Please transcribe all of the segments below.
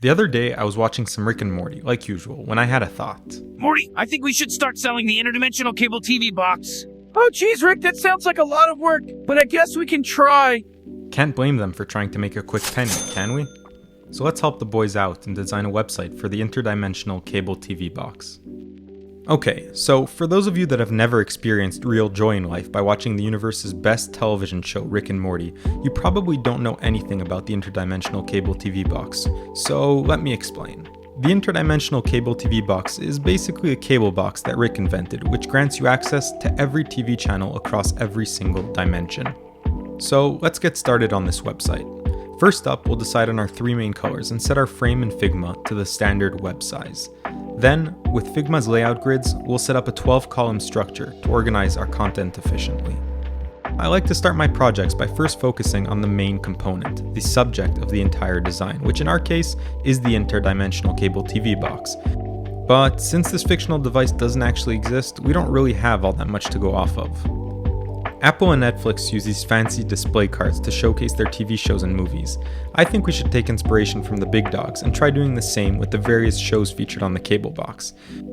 The other day, I was watching some Rick and Morty, like usual, when I had a thought. Morty, I think we should start selling the Interdimensional cable TV box. Oh geez, Rick, that sounds like a lot of work, but I guess we can try. Can't blame them for trying to make a quick penny, can we? So let's help the boys out and design a website for the Interdimensional cable TV box. Okay, so for those of you that have never experienced real joy in life by watching the universe's best television show, Rick and Morty, you probably don't know anything about the Interdimensional cable TV box, so let me explain. The Interdimensional cable TV box is basically a cable box that Rick invented, which grants you access to every TV channel across every single dimension. So let's get started on this website. First up, we'll decide on our three main colors and set our frame in Figma to the standard web size. Then, with Figma's layout grids, we'll set up a 12-column structure to organize our content efficiently. I like to start my projects by first focusing on the main component, the subject of the entire design, which in our case is the Interdimensional cable TV box. But since this fictional device doesn't actually exist, we don't really have all that much to go off of. Apple and Netflix use these fancy display cards to showcase their TV shows and movies. I think we should take inspiration from the big dogs and try doing the same with the various shows featured on the cable box.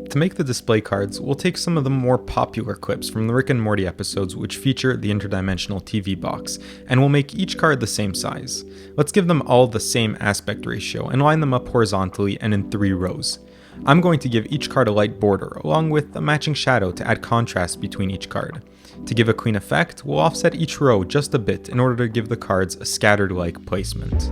To make the display cards, we'll take some of the more popular clips from the Rick and Morty episodes which feature the Interdimensional TV box, and we'll make each card the same size. Let's give them all the same aspect ratio and line them up horizontally and in 3 rows. I'm going to give each card a light border, along with a matching shadow to add contrast between each card. To give a clean effect, we'll offset each row just a bit in order to give the cards a scattered-like placement.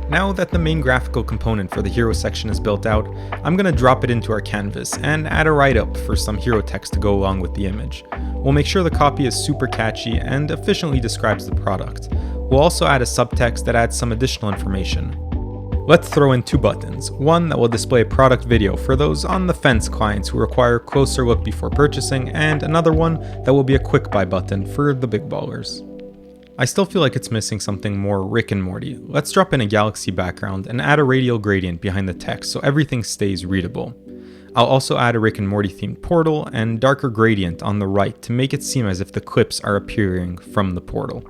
Now that the main graphical component for the hero section is built out, I'm going to drop it into our canvas and add a write-up for some hero text to go along with the image. We'll make sure the copy is super catchy and efficiently describes the product. We'll also add a subtext that adds some additional information. Let's throw in 2 buttons, one that will display a product video for those on-the-fence clients who require a closer look before purchasing, and another one that will be a quick buy button for the big ballers. I still feel like it's missing something more Rick and Morty. Let's drop in a galaxy background and add a radial gradient behind the text so everything stays readable. I'll also add a Rick and Morty themed portal and darker gradient on the right to make it seem as if the clips are appearing from the portal.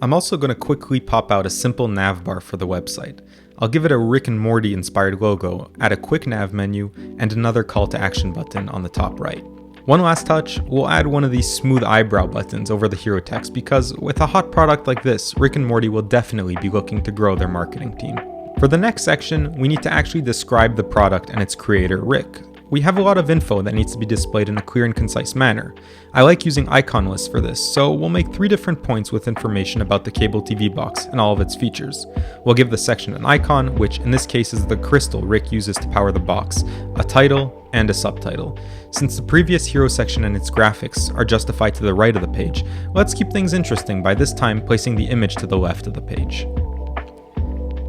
I'm also going to quickly pop out a simple nav bar for the website. I'll give it a Rick and Morty inspired logo, add a quick nav menu, and another call to action button on the top right. One last touch, we'll add one of these smooth eyebrow buttons over the hero text because with a hot product like this, Rick and Morty will definitely be looking to grow their marketing team. For the next section, we need to actually describe the product and its creator, Rick. We have a lot of info that needs to be displayed in a clear and concise manner. I like using icon lists for this, so we'll make 3 different points with information about the cable TV box and all of its features. We'll give the section an icon, which in this case is the crystal Rick uses to power the box, a title, and a subtitle. Since the previous hero section and its graphics are justified to the right of the page, let's keep things interesting by this time placing the image to the left of the page.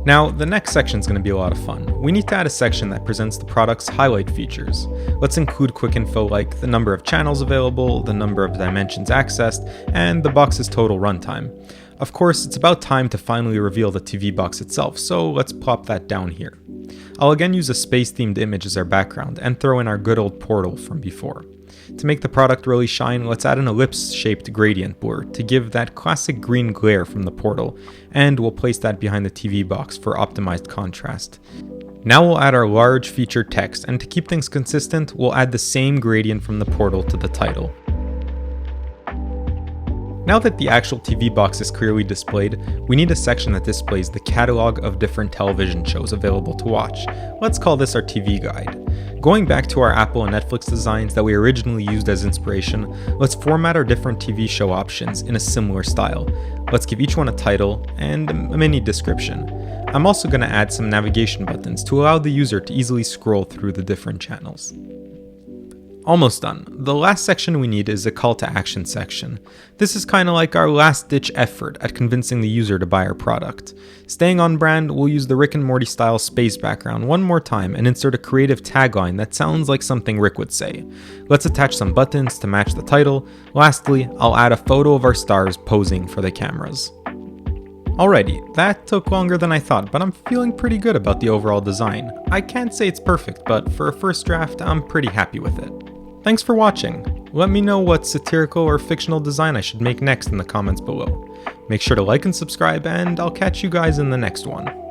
Now, the next section is going to be a lot of fun. We need to add a section that presents the product's highlight features. Let's include quick info like the number of channels available, the number of dimensions accessed, and the box's total runtime. Of course, it's about time to finally reveal the TV box itself, so let's plop that down here. I'll again use a space-themed image as our background and throw in our good old portal from before. To make the product really shine, let's add an ellipse-shaped gradient blur to give that classic green glare from the portal, and we'll place that behind the TV box for optimized contrast. Now we'll add our large featured text, and to keep things consistent, we'll add the same gradient from the portal to the title. Now that the actual TV box is clearly displayed, we need a section that displays the catalog of different television shows available to watch. Let's call this our TV guide. Going back to our Apple and Netflix designs that we originally used as inspiration, let's format our different TV show options in a similar style. Let's give each one a title and a mini description. I'm also going to add some navigation buttons to allow the user to easily scroll through the different channels. Almost done. The last section we need is a call to action section. This is kind of like our last ditch effort at convincing the user to buy our product. Staying on brand, we'll use the Rick and Morty style space background one more time and insert a creative tagline that sounds like something Rick would say. Let's attach some buttons to match the title. Lastly, I'll add a photo of our stars posing for the cameras. Alrighty, that took longer than I thought, but I'm feeling pretty good about the overall design. I can't say it's perfect, but for a first draft, I'm pretty happy with it. Thanks for watching. Let me know what satirical or fictional design I should make next in the comments below. Make sure to like and subscribe, and I'll catch you guys in the next one.